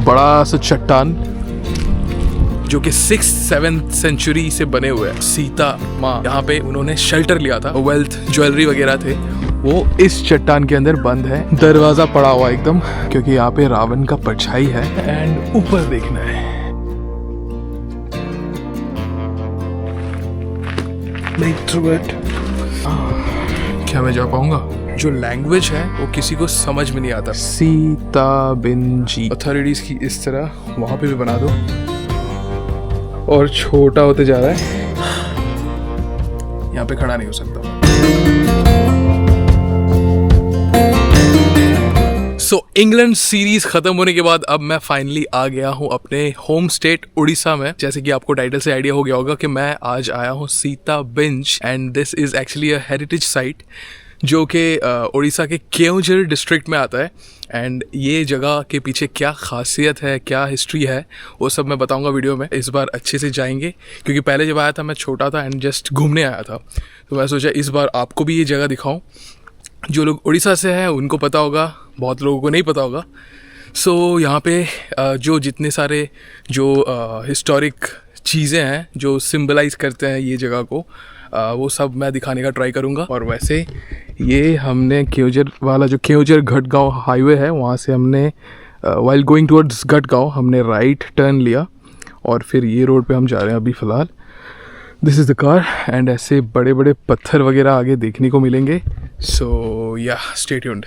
बड़ा सा चट्टान जो कि 6th-7th सेंचुरी से बने हुए हैं। सीता माँ यहाँ पे उन्होंने शेल्टर लिया था, वेल्थ ज्वेलरी वगैरह थे वो इस चट्टान के अंदर बंद है। दरवाजा पड़ा हुआ एकदम, क्योंकि यहाँ पे रावण का परछाई है। एंड ऊपर देखना है, क्या मैं जा पाऊंगा? जो लैंग्वेज है वो किसी को समझ में नहीं आता। सीता बिंजी अथॉरिटीज की इस तरह वहां पे भी बना दो। और छोटा होते जा रहा है, यहाँ पे खड़ा नहीं हो सकता। इंग्लैंड सीरीज खत्म होने के बाद अब मैं फाइनली आ गया हूँ अपने होम स्टेट उड़ीसा में। जैसे कि आपको टाइटल से आइडिया हो गया होगा कि मैं आज आया हूँ Sita binge, and this is actually a heritage site जो कि उड़ीसा के केओंझर डिस्ट्रिक्ट में आता है। एंड ये जगह के पीछे क्या खासियत है, क्या हिस्ट्री है, वो सब मैं बताऊंगा वीडियो में। इस बार अच्छे से जाएंगे, क्योंकि पहले जब आया था मैं छोटा था एंड जस्ट घूमने आया था, तो मैं सोचा इस बार आपको भी ये जगह दिखाऊं। जो लोग उड़ीसा से हैं उनको पता होगा, बहुत लोगों को नहीं पता होगा। सो यहाँ पे जो जितने सारे जो हिस्टोरिक चीज़ें हैं जो सिंबलाइज करते हैं ये जगह को, वो सब मैं दिखाने का ट्राई करूँगा। और वैसे ये हमने केओंझर वाला जो केओंझर घटगांव हाईवे है, वहाँ से हमने वाइल गोइंग टुवर्ड्स घटगांव हमने राइट टर्न लिया और फिर ये रोड पे हम जा रहे हैं अभी फ़िलहाल। This is the car. And ऐसे बड़े बड़े पत्थर वगैरह आगे देखने को मिलेंगे। सो या स्टे ट्यून्ड।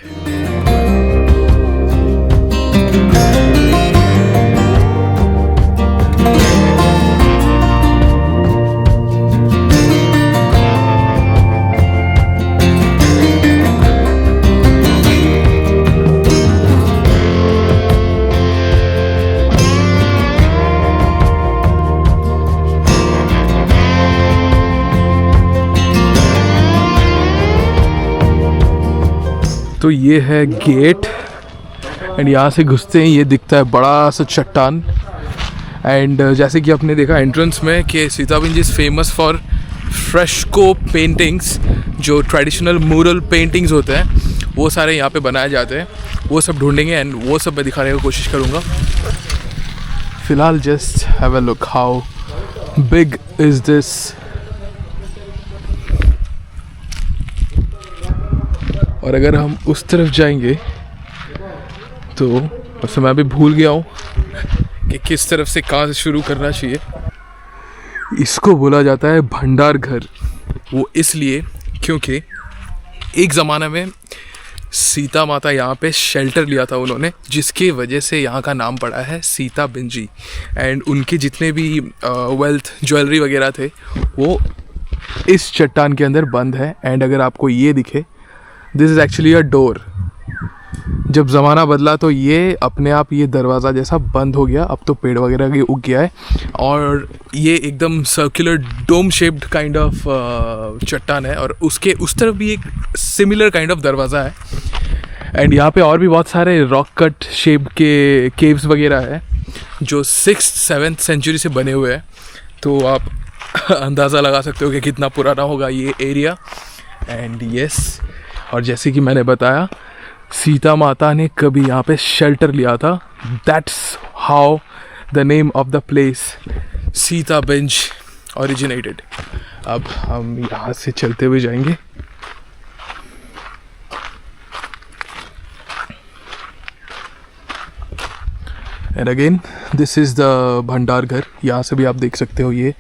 तो ये है गेट, एंड यहाँ से घुसते ही ये दिखता है बड़ा सा चट्टान। एंड जैसे कि आपने देखा एंट्रेंस में कि Sita binge is famous for fresco paintings, जो ट्रेडिशनल म्यूरल पेंटिंग्स होते हैं वो सारे यहाँ पे बनाए जाते हैं। वो सब ढूंढेंगे एंड वो सब मैं दिखाने की कोशिश करूँगा। फ़िलहाल just have a look how big is this. और अगर हम उस तरफ जाएंगे तो वैसे मैं भी भूल गया हूँ कि किस तरफ से कहाँ से शुरू करना चाहिए। इसको बोला जाता है भंडार घर। वो इसलिए क्योंकि एक ज़माना में सीता माता यहाँ पे शेल्टर लिया था उन्होंने, जिसकी वजह से यहाँ का नाम पड़ा है सीता बिंजी। एंड उनके जितने भी वेल्थ ज्वेलरी वगैरह थे वो इस चट्टान के अंदर बंद है। एंड अगर आपको ये दिखे, this is actually a door. जब ज़माना बदला तो ये अपने आप ये दरवाज़ा जैसा बंद हो गया। अब तो पेड़ वगैरह भी उग गया है और ये एकदम circular dome shaped kind of चट्टान है। और उसके उस तरफ भी एक सिमिलर काइंड ऑफ दरवाज़ा है। एंड यहाँ पे और भी बहुत सारे रॉक कट शेप्ड के केव्स वगैरह है जो 6th-7th सेंचुरी से बने हुए हैं। तो आप अंदाज़ा लगा सकते हो कि कितना पुराना होगा ये एरिया। एंड यस, और जैसे कि मैंने बताया सीता माता ने कभी यहाँ पे शेल्टर लिया था। That's how the name of the place Sita binge originated. अब हम यहाँ से चलते हुए जाएंगे। And again this is the भंडार घर। यहाँ से भी आप देख सकते हो ये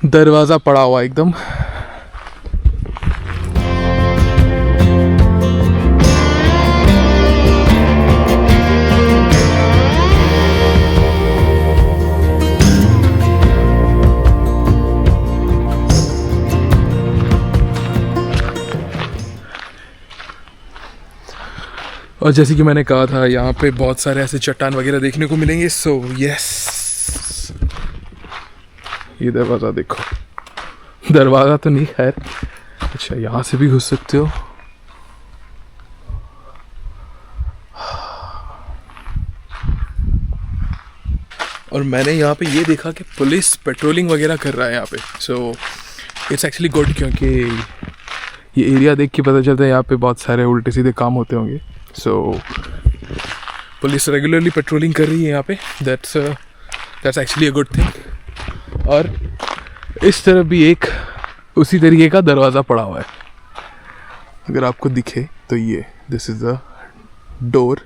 दरवाज़ा पड़ा हुआ एकदम। और जैसे कि मैंने कहा था यहाँ पे बहुत सारे ऐसे चट्टान वगैरह देखने को मिलेंगे। सो यस, ये दरवाज़ा देखो। दरवाज़ा तो नहीं, खैर अच्छा यहाँ से भी घुस सकते हो। और मैंने यहाँ पे ये देखा कि पुलिस पेट्रोलिंग वगैरह कर रहा है यहाँ पे। सो इट्स एक्चुअली गुड, क्योंकि ये एरिया देख के पता चलता है यहाँ पे बहुत सारे उल्टे सीधे काम होते होंगे। सो पुलिस रेगुलरली पेट्रोलिंग कर रही है यहाँ पे, that's actually a good thing. और इस तरफ भी एक उसी तरीके का दरवाज़ा पड़ा हुआ है, अगर आपको दिखे तो ये दिस इज़ द डोर।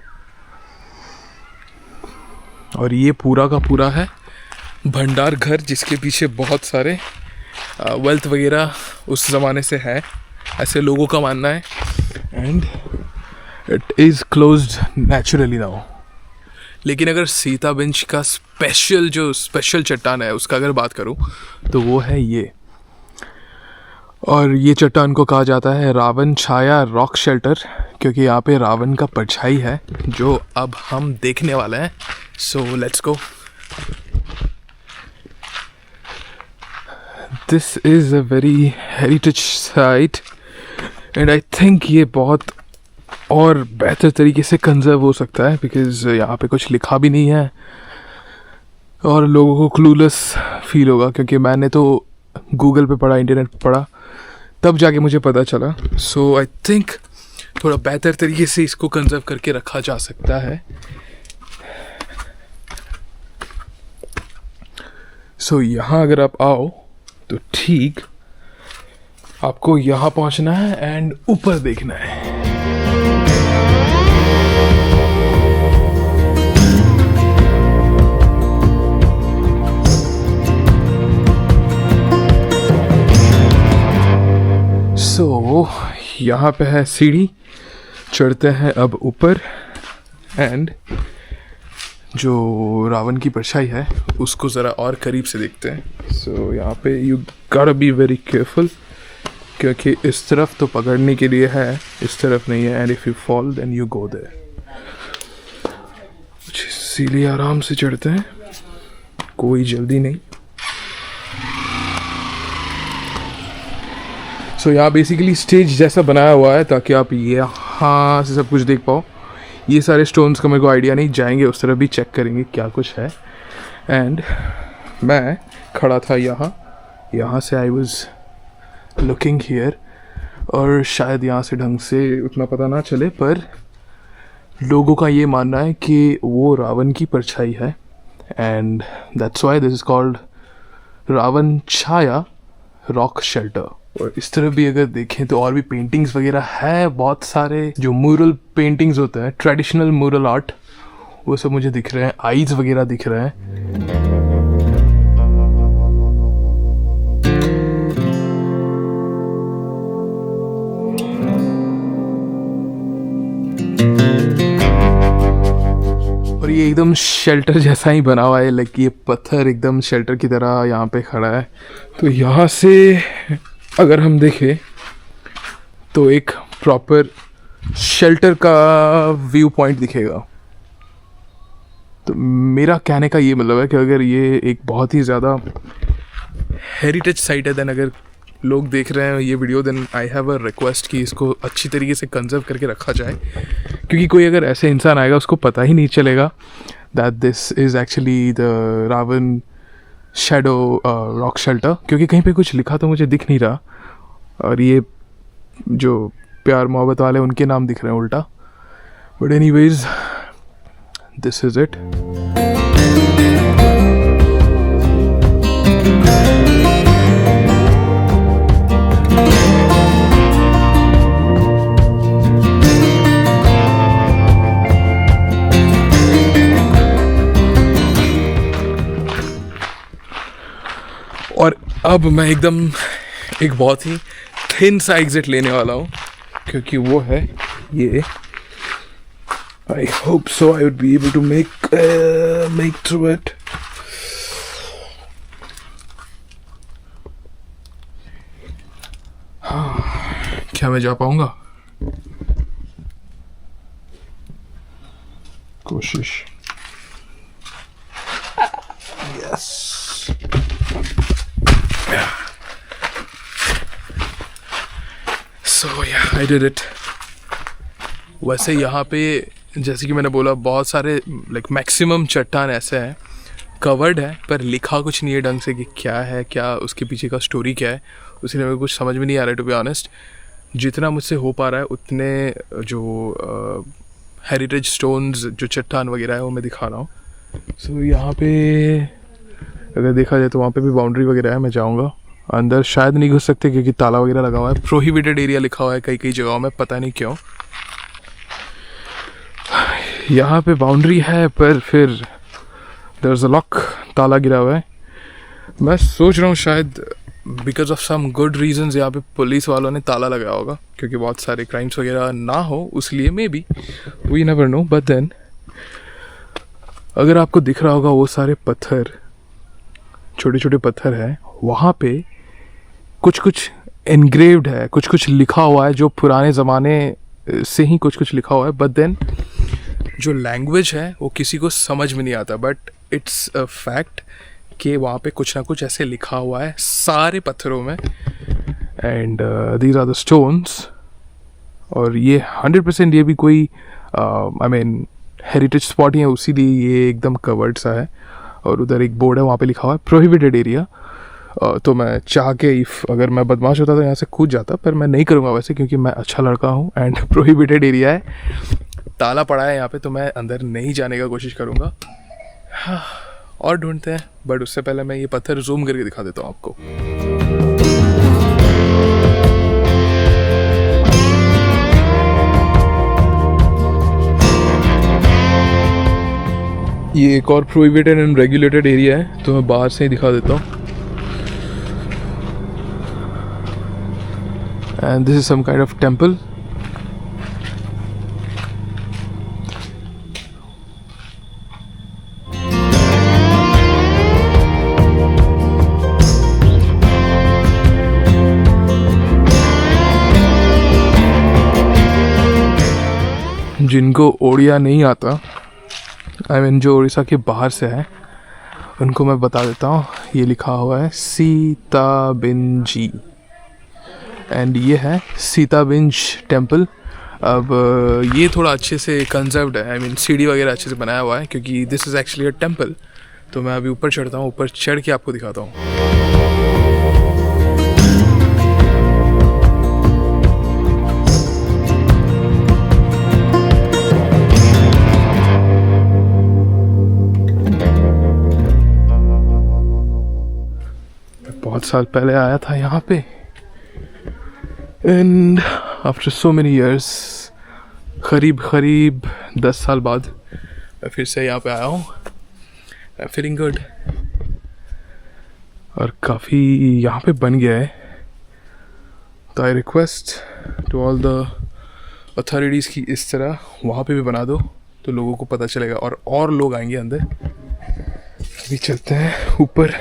और ये पूरा का पूरा है भंडार घर, जिसके पीछे बहुत सारे वेल्थ वगैरह उस ज़माने से है, ऐसे लोगों का मानना है। And it is closed naturally now. लेकिन अगर सीताबिंज का स्पेशल चट्टान है उसका अगर बात करूं तो वो है ये। और ये चट्टान को कहा जाता है रावण छाया रॉक शेल्टर, क्योंकि यहाँ पे रावण का परछाई है जो अब हम देखने वाले हैं। So let's go. This is a very heritage site and I think ये बहुत और बेहतर तरीके से कंजर्व हो सकता है, बिकॉज़ यहाँ पे कुछ लिखा भी नहीं है और लोगों को क्लूलेस फील होगा, क्योंकि मैंने तो गूगल पे पढ़ा, इंटरनेट पे पढ़ा, तब जाके मुझे पता चला। सो आई थिंक थोड़ा बेहतर तरीके से इसको कंजर्व करके रखा जा सकता है। सो यहाँ अगर आप आओ तो ठीक आपको यहाँ पहुँचना है एंड ऊपर देखना है। सो यहाँ पे है सीढ़ी, चढ़ते हैं अब ऊपर एंड जो रावण की परछाई है उसको ज़रा और करीब से देखते हैं। सो यहाँ पे यू गॉटा बी वेरी केयरफुल, क्योंकि इस तरफ तो पकड़ने के लिए है, इस तरफ नहीं है। And if you fall then you go there. इसीलिए आराम से चढ़ते हैं, कोई जल्दी नहीं। सो यहाँ बेसिकली स्टेज जैसा बनाया हुआ है ताकि आप यहाँ से सब कुछ देख पाओ। ये सारे स्टोन्स का मेरे को आइडिया नहीं, जाएंगे उस तरफ भी चेक करेंगे क्या कुछ है। एंड मैं खड़ा था यहाँ से आई वॉज लुकिंग हियर, और शायद यहाँ से ढंग से उतना पता ना चले, पर लोगों का ये मानना है कि वो रावण की परछाई है and that's why this is called Ravan Chhaya rock shelter. और इस तरफ भी अगर देखें तो और भी पेंटिंग्स वगैरह है, बहुत सारे जो म्यूरल पेंटिंग्स होते हैं, ट्रेडिशनल म्यूरल आर्ट, वो सब मुझे दिख रहे हैं। आइज वगैरह दिख रहे हैं। और ये एकदम शेल्टर जैसा ही बना हुआ है, लाइक ये पत्थर एकदम शेल्टर की तरह यहाँ पे खड़ा है। तो यहाँ से अगर हम देखें तो एक प्रॉपर शेल्टर का व्यू पॉइंट दिखेगा। तो मेरा कहने का ये मतलब है कि अगर ये एक बहुत ही ज़्यादा हेरिटेज साइट है, देन अगर लोग देख रहे हैं ये video, then I have a request कि इसको अच्छी तरीके से कंजर्व करके रखा जाए, क्योंकि कोई अगर ऐसे इंसान आएगा उसको पता ही नहीं चलेगा that this is actually the Ravan shadow rock shelter, क्योंकि कहीं पे कुछ लिखा तो मुझे दिख नहीं रहा। और ये जो प्यार मोहब्बत वाले उनके नाम दिख रहे हैं उल्टा। But anyways this is it. और अब मैं एकदम एक बहुत ही थिन सा एग्जिट लेने वाला हूँ, क्योंकि वो है ये। I hope so I would be able to make through it. क्या मैं जा पाऊंगा? कोशिश। Yes. So yeah, I did it. वैसे यहाँ पे जैसे कि मैंने बोला बहुत सारे लाइक मैक्सिमम चट्टान ऐसे हैं, कवर्ड है, पर लिखा कुछ नहीं है ढंग से कि क्या है, क्या उसके पीछे का स्टोरी क्या है, उसने मेरे को कुछ समझ में नहीं आ रहा है टू बी ऑनेस्ट। जितना मुझसे हो पा रहा है उतने जो हेरिटेज स्टोन्स जो चट्टान वगैरह है वो मैं दिखा रहा हूँ। सो यहाँ पे अगर देखा जाए तो वहाँ पे भी बाउंड्री वगैरह है, मैं जाऊँगा अंदर। शायद नहीं घुस सकते क्योंकि ताला वगैरह लगा हुआ है, प्रोहिबिटेड एरिया लिखा हुआ है कई कई जगहों में, पता नहीं क्यों। यहाँ पे बाउंड्री है पर फिर देयर इज अ लॉक, ताला गिरा हुआ है। मैं सोच रहा हूँ शायद because of some good reasons यहाँ पे पुलिस वालों ने ताला लगाया होगा, क्योंकि बहुत सारे क्राइम्स वगैरह ना हो उसलिए, maybe, we never know. But then अगर आपको दिख रहा होगा वो सारे पत्थर, छोटे छोटे पत्थर हैं, वहाँ पे कुछ कुछ एनग्रेव्ड है, कुछ कुछ लिखा हुआ है, जो पुराने ज़माने से ही कुछ कुछ लिखा हुआ है। बट देन जो लैंग्वेज है वो किसी को समझ में नहीं आता, बट इट्स अ फैक्ट कि वहाँ पे कुछ ना कुछ ऐसे लिखा हुआ है सारे पत्थरों में। And these are the stones. और ये 100% ये भी कोई आई मीन हेरिटेज स्पॉट ही है, उसीलिए ये एकदम कवर्ड सा है। और उधर एक बोर्ड है, वहाँ पे लिखा हुआ है प्रोहिबिटेड एरिया। तो मैं चाह के इफ़ अगर मैं बदमाश होता तो यहाँ से कूद जाता, पर मैं नहीं करूँगा वैसे, क्योंकि मैं अच्छा लड़का हूँ एंड प्रोहिबिटेड एरिया है, ताला पड़ा है यहाँ पे, तो मैं अंदर नहीं जाने का कोशिश करूँगा। हाँ, और ढूंढते हैं, बट उससे पहले मैं ये पत्थर जूम करके दिखा देता हूँ आपको। ये एक और प्रोहिबिटेड एंड रेगुलेटेड एरिया है, तो मैं बाहर से ही दिखा देता हूँ। And this is some kind of temple. जिनको ओडिया नहीं आता, आई मीन जो उड़ीसा के बाहर से है, उनको मैं बता देता हूँ। ये लिखा हुआ है सीताबिंजी, एंड ये है सीताबिंज टेम्पल। अब ये थोड़ा अच्छे से कंजर्व्ड है, आई मीन सीढ़ी वगैरह अच्छे से बनाया हुआ है, क्योंकि this is actually a temple. तो मैं अभी ऊपर चढ़ता हूँ, ऊपर चढ़ के आपको दिखाता हूँ। बहुत साल पहले आया था यहाँ पे, and after so many years, करीब 10 साल बाद मैं फिर से यहाँ पे आया हूँ। I am feeling good. और काफ़ी यहाँ पे बन गया है, तो I request to all the authorities की इस तरह वहाँ पे भी बना दो, तो लोगों को पता चलेगा और लोग आएंगे अंदर। अभी चलते हैं ऊपर।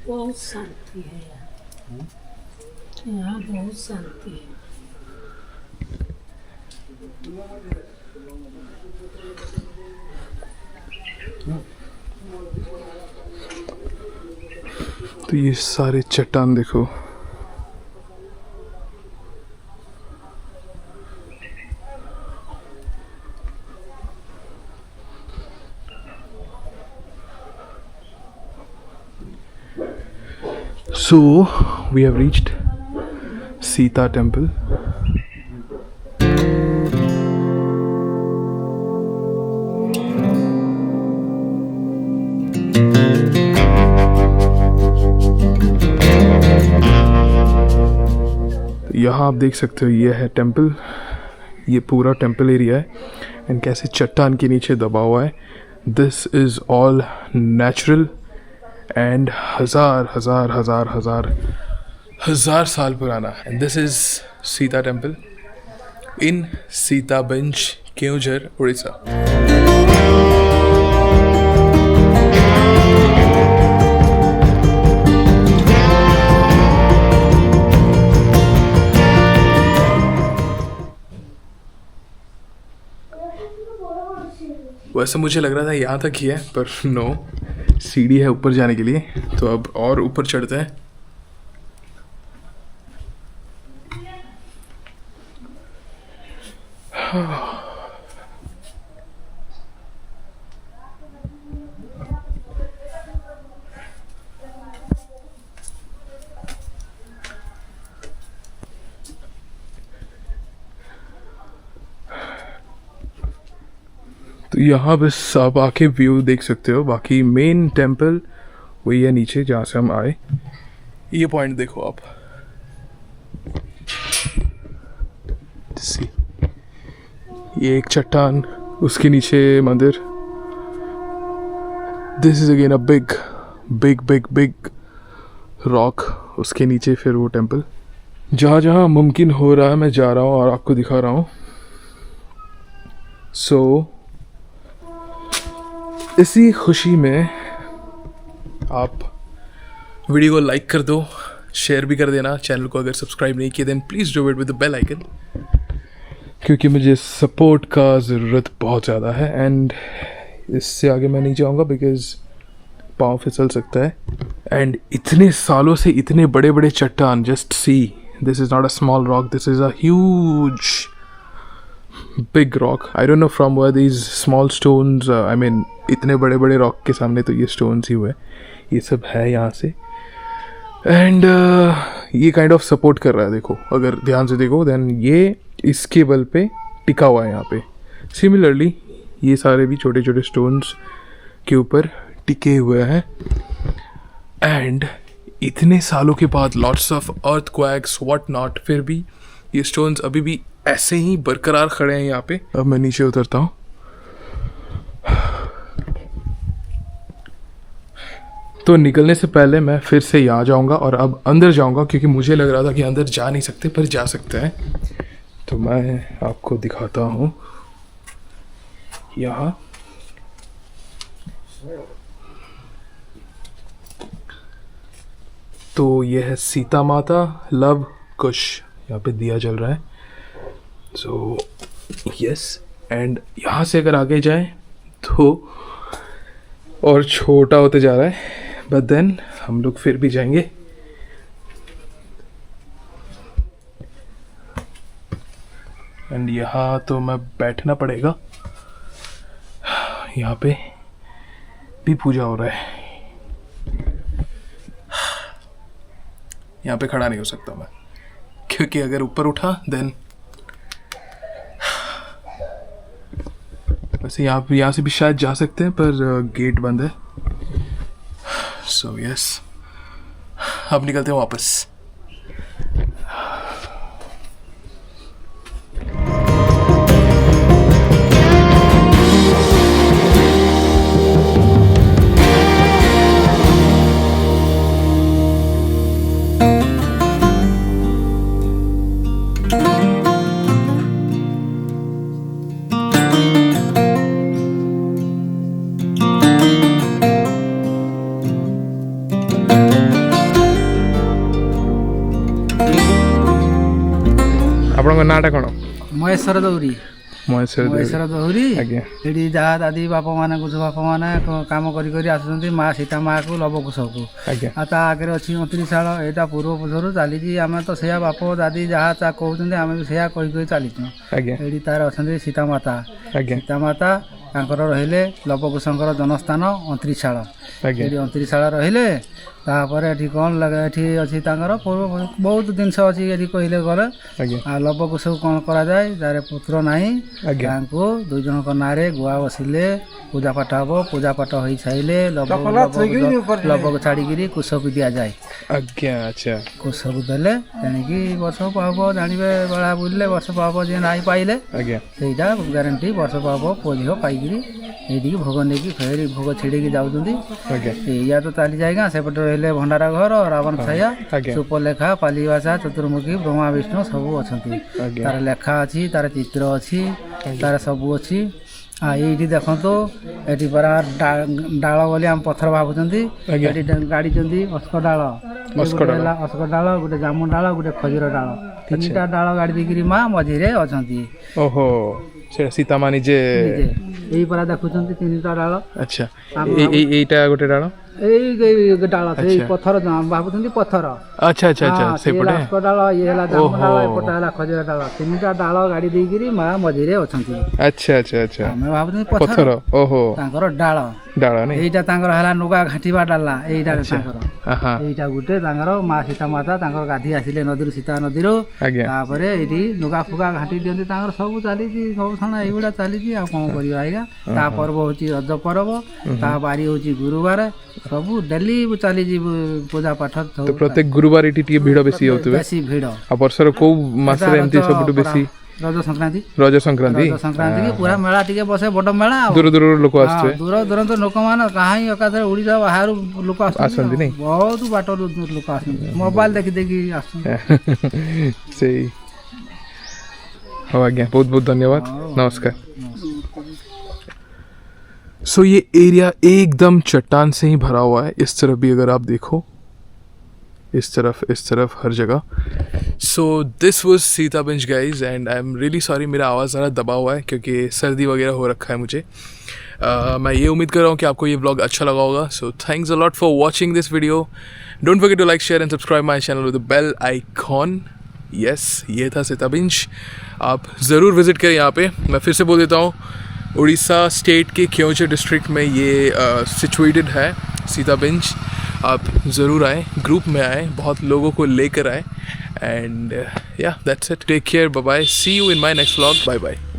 बहुत शांति है यहाँ बहुत शांति है। तो ये सारे चट्टान देखो, so we have reached Sita temple. यहाँ आप देख सकते हो, ये है टेम्पल, ये पूरा टेम्पल एरिया है, एंड कैसे चट्टान के नीचे दबा हुआ है। This is all natural and हजार साल पुराना। And this is Sita temple in Sitabinj, Keonjhar, Orissa. वैसे मुझे लग रहा था यहाँ तक ही है, पर नो, सीढ़ी है ऊपर जाने के लिए, तो अब और ऊपर चढ़ते हैं। तो यहाँ बस आप आके व्यू देख सकते हो, बाकी मेन टेम्पल वही है नीचे जहाँ से हम आए। ये पॉइंट देखो आप, See. ये एक चट्टान, उसके नीचे मंदिर। This is again a big big big big rock, उसके नीचे फिर वो टेम्पल। जहाँ जहाँ मुमकिन हो रहा है मैं जा रहा हूँ और आपको दिखा रहा हूँ। सो इसी खुशी में आप वीडियो को लाइक कर दो, शेयर भी कर देना। चैनल को अगर सब्सक्राइब नहीं किया then please do it with the bell icon, क्योंकि मुझे सपोर्ट का ज़रूरत बहुत ज़्यादा है। एंड इससे आगे मैं नहीं जाऊँगा बिकॉज पाँव फिसल सकता है। एंड इतने सालों से इतने बड़े बड़े चट्टान, just see, this is not a small rock, this is a huge big rock. I don't know from where these small stones, I mean इतने बड़े बड़े रॉक के सामने तो ये स्टोन्स ही हुए, ये सब है यहाँ से। एंड ये काइंड ऑफ सपोर्ट कर रहा है, देखो अगर ध्यान से देखो देन ये इसके बल पे टिका हुआ है यहाँ पे। सिमिलरली ये सारे भी छोटे छोटे स्टोन्स के ऊपर टिके हुए हैं। एंड इतने सालों के बाद lots of earthquakes what not, फिर भी ये स्टोन्स अभी भी ऐसे ही बरकरार खड़े हैं यहाँ पे। अब मैं नीचे उतरता हूँ। तो निकलने से पहले मैं फिर से यहाँ जाऊँगा और अब अंदर जाऊँगा, क्योंकि मुझे लग रहा था कि अंदर जा नहीं सकते पर जा सकते हैं। तो मैं आपको दिखाता हूँ यहाँ। तो ये है सीता माता लव कुश, यहाँ पे दिया जल रहा है। सो यस, एंड यहाँ से अगर आगे जाएं तो और छोटा होते जा रहा है, बट देन हम लोग फिर भी जाएंगे। एंड यहाँ तो मैं बैठना पड़ेगा, यहाँ पे भी पूजा हो रहा है। यहाँ पे खड़ा नहीं हो सकता मैं, क्योंकि अगर ऊपर उठा देन, वैसे यहाँ से भी शायद जा सकते हैं पर गेट बंद है। सो यस, अब निकलते हैं वापस। ଆପଣଙ୍କ ନାଁଟା କ'ଣ? ମହେଶ୍ୱର ଦୌରୀ। ମହେଶ୍ୱର ମହେଶ୍ୱର ଦୌରୀ। ଆଜ୍ଞା। ଏଠି ଯାହା ଦାଦି ବାପା ମାନେ କୁଶ ବାପା ମାନେ କାମ କରି କରି ଆସୁଛନ୍ତି ମା ସୀତା ମାକୁ ଲବକୁଶକୁ। ଆଜ୍ଞା। ଆଉ ତା ଆଗରେ ଅଛି 29 ଶାଳ, ଏଇଟା ପୂର୍ବପୁରୁଷରୁ ଚାଲିଛି। ଆମେ ତ ସେଇଆ ବାପ ଦାଦି ଯାହା କହୁଛନ୍ତି ଆମେ ବି ସେଇଆ କହି କହି ଚାଲିଛୁ। ଆଜ୍ଞା। ଏଠି ତାର ଅଛନ୍ତି ସୀତା ମାତା। ଆଜ୍ଞା। ସୀତା ମାତା ତାଙ୍କର ରହିଲେ ଲବକୁଶଙ୍କର ଜନ୍ମସ୍ଥାନ 29 ଶାଳ। ଆଜ୍ଞା। ଏଠି 29 ଶାଳ ରହିଲେ। ତାପରେ ଏଠି କ'ଣ ଲାଗେ, ଏଠି ଅଛି ତାଙ୍କର ବହୁତ ଜିନିଷ ଅଛି ଏଠି କହିଲେ ଗଲେ। ଆଜ୍ଞା। ଆଉ ଲବକୁଶକୁ କ'ଣ କରାଯାଏ, ଯାହାର ପୁତ୍ର ନାହିଁ ଆଜ୍ଞା। ତାଙ୍କୁ ଦୁଇ ଜଣଙ୍କ ନାଁରେ ଗୁଆ ବସିଲେ ପୂଜା ପାଠ ହେବ। ପୂଜା ପାଠ ହୋଇସାରିଲେ ଲବକୁ ଛାଡ଼ିକିରି କୁଶକୁ ଦିଆଯାଏ। ଆଜ୍ଞା। ଆଚ୍ଛା। କୁଶକୁ ଦେଲେ ତେଣିକି ବର୍ଷ ପାବ, ଜାଣିବେ ବେଳା ବୁଲିଲେ ବର୍ଷ ପାବ, ଯିଏ ନାହିଁ ପାଇଲେ ଆଜ୍ଞା। ସେଇଟା ଗ୍ୟାରେଣ୍ଟି ବର୍ଷ ପାବ ପୁଅ ଝିଅ ପାଇକିରି ଏଇଠିକି ଭୋଗ ନେଇକି ଫେରି ଭୋଗ ଛିଡ଼ିକି ଯାଉଛନ୍ତି। ଆଜ୍ଞା। ଏଇଆ ତ ଚାଲିଯାଏଗା। ସେପଟେ ରହିଲେ ଭଣ୍ଡାର ଘର, ରାବଣ ଛାୟା, ଆଜ୍ଞା। ସୁପଲେଖା, ପାଲି ଭାଷା, ଚତୁର୍ମୁଖୀ, ବ୍ରହ୍ମା ବିଷ୍ଣୁ ସବୁ ଅଛନ୍ତି। ଆଜ୍ଞା। ତାର ଲେଖା ଅଛି, ତାର ଚିତ୍ର ଅଛି, ତାର ସବୁ ଅଛି। ଏଇଠି ଦେଖନ୍ତୁ, ଏଠି ପରା ଡାଳ ବୋଲି ଆମେ ପଥର ଭାବୁଛନ୍ତି। ଆଜ୍ଞା। ଏଠି ଗାଡ଼ିଛନ୍ତି ଅସ୍କ ଡାଳ, ହେଲା ଅସ୍କ ଡାଳ, ଗୋଟେ ଜାମୁ ଡାଳ, ଗୋଟେ ଖଜୁର ଡାଳ, ତିନିଟା ଡାଳ ଗାଡ଼ି ଦେଇକିରି ମା ମଝିରେ ଅଛନ୍ତି। ଓହୋ, ସେ ସୀତା ମା ନିଜେ ଏଇ ପରା ଦେଖୁଛନ୍ତି ତିନିଟା ଡାଳ। ଆଚ୍ଛା। ଏଇଟା ଗୋଟେ ଡାଳ, ଏଇ ଡାଳ ସେଇ ପଥର ଭାବୁଛନ୍ତି ପଥର। ଆଚ୍ଛା ଆଚ୍ଛା ଆଚ୍ଛା। ସେପଟେ ଅସ୍କ ଡାଳ, ଇଏ ହେଲା ଜାମୁ ଡାଳ, ଏପଟେ ହେଲା ଖଜୁର ଡାଳ। ତିନିଟା ଡାଳ ଗାଡ଼ି ଦେଇକିରି ମା ମଝିରେ ଅଛନ୍ତି। ଆଚ୍ଛା ଆଚ୍ଛା ଆଚ୍ଛା। ଆମେ ଭାବୁଛନ୍ତି ପଥର। ଓହୋ, ତାଙ୍କର ଡାଳ। डाला नहीं এইটা তাঙ্কর হেলা নুগা ঘাঁটিবা ডালা এইটা তাঙ্কর हाँ এইটা গুটে তাঙ্কর মা সীতা মাতা তাঙ্কর গাধি আসিলে নদীରୁ ସୀତା ନଦୀରୁ ଆଜ୍ଞା ତାପରେ ଏଇଠି ନୁଗା ଫୁଗା ଘାଣ୍ଟି ଦିଅନ୍ତି ତାଙ୍କର ସବୁ ଚାଲିଛି ସବୁ ସାଣା ଏଇଗୁଡ଼ା ଚାଲିଛି ଆଉ କ'ଣ କରିବା ଆଜ୍ଞା ତା ପର୍ବ ହେଉଛି ରଜ ପର୍ବ ତା ବାରି ହେଉଛି ଗୁରୁବାର ସବୁ ଡେଲି ଚାଲିଛି ପୂଜା ପାଠ तो प्रत्येक गुरुवार एटी टिके भिड़ बेसी होतबे ବେଶୀ ଭିଡ଼ आ वर्षर को मासरे एमती सबटु बेसी ରଜ ସଂକ୍ରାନ୍ତି रज संक्रांति ରଜ ସଂକ୍ରାନ୍ତି କି ପୁରା ମେଳା ଟିକେ ବସେ ବଡ଼ ମେଳା ଆଉ दूर दूर लोक ହଁ, आसथे ଦୂର ଦୂରାନ୍ତ ଲୋକମାନେ କାହିଁ ଏକାଥରେ ଓଡ଼ିଶା ବାହାରୁ ଲୋକ ଆସନ୍ତି ଆସନ୍ତି ନାଇଁ? ବହୁତ ବାଟରୁ ଲୋକ ଆସନ୍ତି ମୋବାଇଲ ଦେଖି ଦେଖି ଆସନ୍ତି सही हो आज्ञा बहुत बहुत धन्यवाद नमस्कार सो ये एरिया एकदम चट्टान से ही भरा हुआ है इस तरफ भी अगर आप देखो इस तरफ हर जगह so this was Sitabinj guys and I am really sorry मेरा आवाज़ ज़रा दबा हुआ है क्योंकि सर्दी वगैरह हो रखा है मुझे मैं ये उम्मीद कर रहा हूँ कि आपको ये व्लॉग अच्छा लगा होगा so thanks a lot for watching this video don't forget to like share and subscribe my channel with the bell icon yes ये था सीताबिंज आप ज़रूर विज़िट करें यहाँ पे मैं फिर से बोल देता हूँ उड़ीसा स्टेट के केओंझर डिस्ट्रिक्ट में ये सिचुएटेड है सीताबिंज आप ज़रूर आएँ ग्रुप में आएँ बहुत लोगों को लेकर आएँ and yeah that's it take care bye bye see you in my next vlog bye bye